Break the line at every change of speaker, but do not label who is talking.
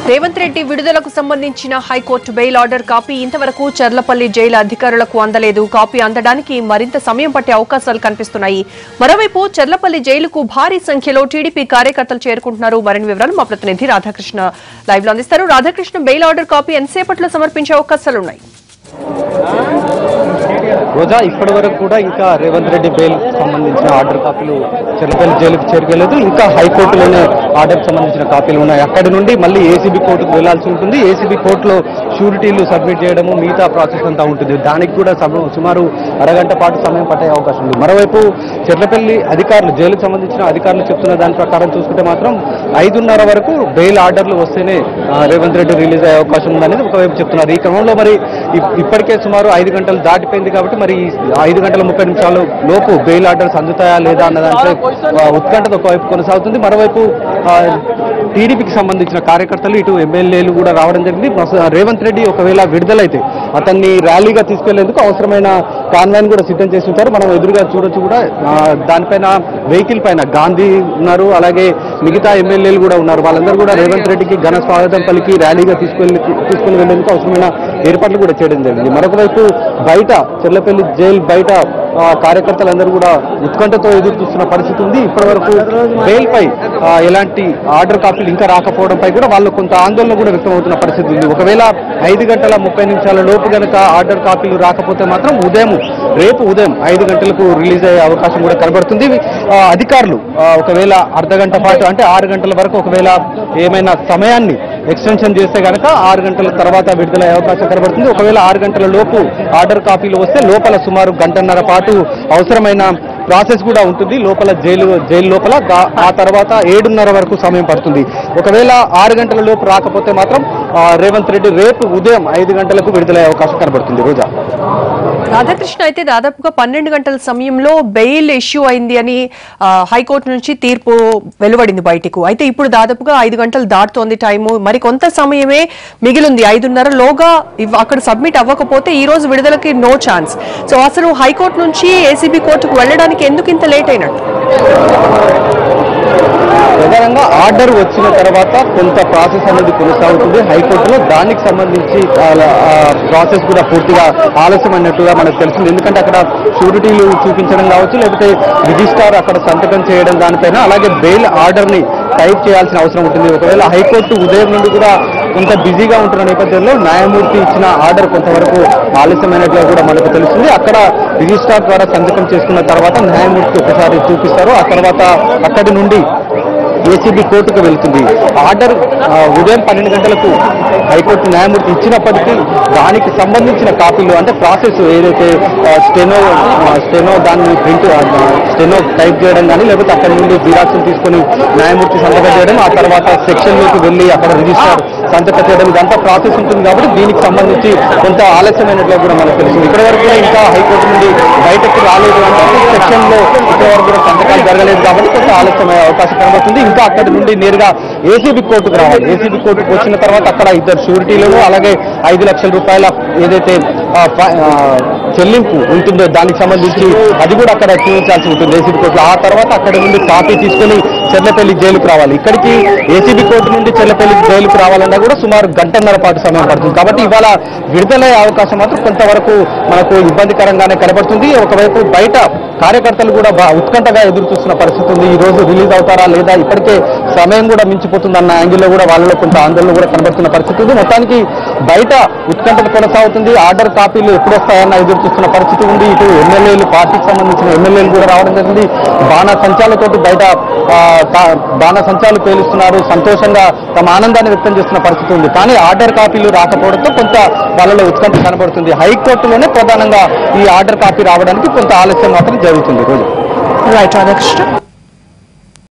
రేవంత్ రెడ్డి విడుదలకు సంబంధించిన high court bail order copy ఇంతవరకు చర్లపల్లి జైలు అధికారులకు అందలేదు. కాపీ అందడానికి మరింత సమయం పట్టే అవకాశాలు కనిపిస్తున్నాయి. మరోవైపు చర్లపల్లి జైలుకు భారీ సంఖ్యలో టీడీపీ కార్యకర్తలు చేరుకుంటున్నారు. మరిన్ని వివరాలు మా ప్రతినిధి రాధాకృష్ణ లైవ్ లో అందిస్తారు. రాధాకృష్ణ, బెయిల్ ఆర్డర్ కాపీ ఎంతసేపట్లో సమర్పించే అవకాశాలున్నాయి?
రోజా, ఇప్పటి వరకు కూడా ఇంకా రేవంత్ రెడ్డి బెయిల్ సంబంధించిన ఆర్డర్ కాపీలు చర్లపల్లి జైలుకు చేరుకోలేదు. ఇంకా హైకోర్టులోనే ఆర్డర్ సంబంధించిన కాపీలు ఉన్నాయి. అక్కడి నుండి మళ్ళీ ఏసీబీ కోర్టుకు వెళ్లాల్సి ఉంటుంది. ఏసీబీ కోర్టులో షూరిటీలు సబ్మిట్ చేయడము, మిగతా ప్రాసెస్ అంతా ఉంటుంది. దానికి కూడా సుమారు అరగంట పాటు సమయం పట్టే అవకాశం ఉంది. మరోవైపు చర్లపల్లి అధికారులు, జైలుకు సంబంధించిన అధికారులు చెప్తున్న దాని ప్రకారం చూసుకుంటే మాత్రం 5:30 వరకు బెయిల్ ఆర్డర్లు వస్తేనే రేవంత్ రెడ్డి రిలీజ్ అయ్యే అవకాశం ఉందనేది ఒకవైపు చెప్తున్నారు. ఈ క్రమంలో మరి ఇప్పటికే సుమారు 5 గంటలు దాటిపోయింది కాబట్టి మరి 5:30 లోపు బెయిల్ ఆర్డర్స్ అందుతాయా లేదా అన్న దాంట్లో ఉత్కంఠత ఒకవైపు కొనసాగుతుంది. మరోవైపు టీడీపీకి సంబంధించిన కార్యకర్తలు, ఇటు ఎమ్మెల్యేలు కూడా రావడం జరిగింది. రేవంత్ రెడ్డి ఒకవేళ విడుదలైతే అతన్ని ర్యాలీగా తీసుకెళ్లేందుకు అవసరమైన కాన్వాయ్ని కూడా సిద్ధం చేసి ఉంటారు. మనం ఎదురుగా చూడొచ్చు కూడా. దానిపైన వెహికల్ పైన గాంధీ ఉన్నారు, అలాగే మిగతా ఎమ్మెల్యేలు కూడా ఉన్నారు. వాళ్ళందరూ కూడా రేవంత్ రెడ్డికి ఘన స్వాగతం పలికి ర్యాలీగా తీసుకుని వెళ్లేందుకు అవసరమైన ఏర్పాట్లు కూడా చేయడం జరిగింది. మరొక వైపు బయట చర్లపల్లి జైలు బయట కార్యకర్తలందరూ కూడా ఉత్కంఠతో ఎదురు చూస్తున్న పరిస్థితి ఉంది. ఇప్పటి వరకు బెయిల్ పై ఎలాంటి ఆర్డర్ కాపీలు ఇంకా రాకపోవడంపై కూడా వాళ్ళు కొంత ఆందోళన కూడా వ్యక్తమవుతున్న పరిస్థితి ఉంది. ఒకవేళ 5:30 లోపు కనుక ఆర్డర్ కాపీలు రాకపోతే మాత్రం రేపు ఉదయం 5 గంటలకు రిలీజ్ అయ్యే అవకాశం కూడా కనబడుతుంది. అధికారులు ఒకవేళ అర్ధగంట పాటు అంటే 6 గంటల వరకు ఒకవేళ ఏమైనా సమయాన్ని ఎక్స్టెన్షన్ చేస్తే కనుక 6 గంటల తర్వాత విడుదలయ్యే అవకాశం కనబడుతుంది. ఒకవేళ 6 గంటల లోపు ఆర్డర్ కాపీలు వస్తే లోపల సుమారు గంటన్నర పాటు అవసరమైన ప్రాసెస్ కూడా ఉంటుంది లోపల జైలు లోపల. ఆ తర్వాత 7:30 వరకు సమయం పడుతుంది. ఒకవేళ 6 గంటల లోపు రాకపోతే మాత్రం రేవంత్ రెడ్డి రేపు ఉదయం 5 గంటలకు విడుదలయ్యే అవకాశం కనబడుతుంది. రోజా,
రాధాకృష్ణ, అయితే దాదాపుగా 12 గంటల సమయంలో బెయిల్ ఇష్యూ అయింది అని హైకోర్టు నుంచి తీర్పు వెలువడింది బయటకు. అయితే ఇప్పుడు దాదాపుగా 5 గంటలు దాటుతోంది టైము. మరి కొంత సమయమే మిగిలింది. 5:30 లోగా అక్కడ సబ్మిట్ అవ్వకపోతే ఈ రోజు విడుదలకి నో ఛాన్స్. సో అసలు హైకోర్టు నుంచి ఏసీబీ కోర్టుకు వెళ్ళడానికి ఎందుకు ఇంత లేట్ అయినట్టు?
ప్రధానంగా ఆర్డర్ వచ్చిన తర్వాత కొంత ప్రాసెస్ అనేది కొనసాగుతుంది హైకోర్టులో. దానికి సంబంధించి ప్రాసెస్ కూడా పూర్తిగా ఆలస్యం అన్నట్టుగా మనకు తెలిసింది. ఎందుకంటే అక్కడ షూరిటీలు చూపించడం కావచ్చు, లేకపోతే రిజిస్ట్రార్ అక్కడ సంతకం చేయడం దానిపైన, అలాగే బెయిల్ ఆర్డర్ని టైప్ చేయాల్సిన అవసరం ఉంటుంది. ఒకవేళ హైకోర్టు ఉదయం నుండి కూడా కొంత బిజీగా ఉంటున్న నేపథ్యంలో న్యాయమూర్తి ఇచ్చిన ఆర్డర్ కొంతవరకు ఆలస్యమైనట్లుగా కూడా మనకు తెలుస్తుంది. అక్కడ రిజిస్ట్రార్ ద్వారా సంతకం చేసుకున్న తర్వాత న్యాయమూర్తి ఒకసారి చూపిస్తారు. ఆ తర్వాత అక్కడి నుండి ఏసీబీ కోర్టుకు వెళ్తుంది. ఆర్డర్ ఉదయం 12 గంటలకు హైకోర్టు న్యాయమూర్తి ఇచ్చినప్పటికీ దానికి సంబంధించిన కాపీలు, అంటే ప్రాసెస్ ఏదైతే స్టెనో దాన్ని స్టెనో టైప్ చేయడం కానీ, లేకపోతే అక్కడి నుండి జిరాక్స్ తీసుకొని న్యాయమూర్తి సంతకం చేయడం, ఆ తర్వాత సెక్షన్లోకి వెళ్ళి అక్కడ రిజిస్ట్రార్ సంతకం చేయడం, ఇదంతా ప్రాసెస్ ఉంటుంది. కాబట్టి దీనికి సంబంధించి కొంత ఆలస్యమైనట్లు కూడా మనకు తెలిసింది. ఇప్పటి వరకు కూడా ఇంకా హైకోర్టు నుండి బయటకు రాలేదు అంటే సెక్షన్లో ఇప్పటి వరకు కూడా సంతకాలు జరగలేదు కాబట్టి కొంత ఆలస్యమయ్యే అవకాశం కనబడుతుంది. ఇంకా అక్కడి నుండి నేరుగా ఏసీబీ కోర్టుకు రావాలి. ఏసీబీ కోర్టుకు వచ్చిన తర్వాత అక్కడ 2 షూరిటీలను, అలాగే 5 లక్షల రూపాయల ఏదైతే చెల్లింపు ఉంటుందో దానికి సంబంధించి అది కూడా అక్కడ చూపించాల్సి ఉంటుంది ఏసీబీ కోర్టులో. ఆ తర్వాత అక్కడి నుండి కాపీ తీసుకుని చర్లపల్లి జైలుకు రావాలి. ఇక్కడికి ఏసీబీ కోర్టు నుండి చర్లపల్లి జైలుకు రావాలన్నా కూడా సుమారు గంటన్నర పాటు సమయం పడుతుంది. కాబట్టి ఇవాళ విడుదలయ్యే అవకాశం మాత్రం కొంతవరకు మనకు ఇబ్బందికరంగానే కనబడుతుంది. ఒకవైపు బయట కార్యకర్తలు కూడా ఉత్కంఠగా ఎదురు చూస్తున్న పరిస్థితి ఉంది. ఈ రోజు రిలీజ్ అవుతారా లేదా, ఇప్పటికే సమయం కూడా మించిపోతుంది అన్న యాంగిల్లో కూడా వాళ్ళలో కొంత ఆందోళన కూడా కనబడుతున్న పరిస్థితి ఉంది. మొత్తానికి బయట ఉత్కంఠత కొనసాగుతుంది. ఆర్డర్ కాపీలు ఎప్పుడు వస్తాయన్న ఎదురు చూస్తున్న పరిస్థితి ఉంది. ఇటు ఎమ్మెల్యేలు, పార్టీకి సంబంధించిన ఎమ్మెల్యేలు కూడా రావడం జరిగింది. బాణసంచాలతోటి బయట బాణసంచాలు పేలుస్తున్నారు. సంతోషంగా తమ ఆనందాన్ని వ్యక్తం చేస్తున్న పరిస్థితి ఉంది. కానీ ఆర్డర్ కాపీలు రాకపోవడంతో కొంత వాళ్ళలో ఉత్కంఠ కనబడుతుంది. హైకోర్టులోనే ప్రధానంగా ఈ ఆర్డర్ కాపీ రావడానికి కొంత ఆలస్యం మాత్రం జరుగుతుంది. రోజు
రైట్ రాధాకృష్ణ.